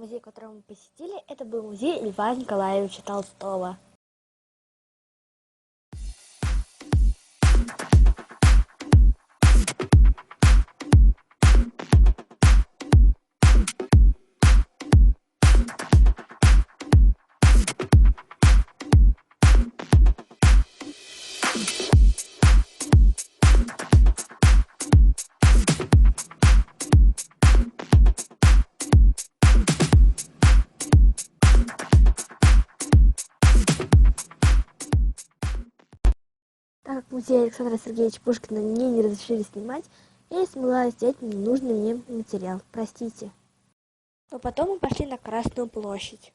музей, который мы посетили, это был музей Льва Николаевича Толстого. Так как музей Александра Сергеевича Пушкина мне не разрешили снимать, я не смогла сделать ненужный мне материал. Простите. Но потом мы пошли на Красную площадь.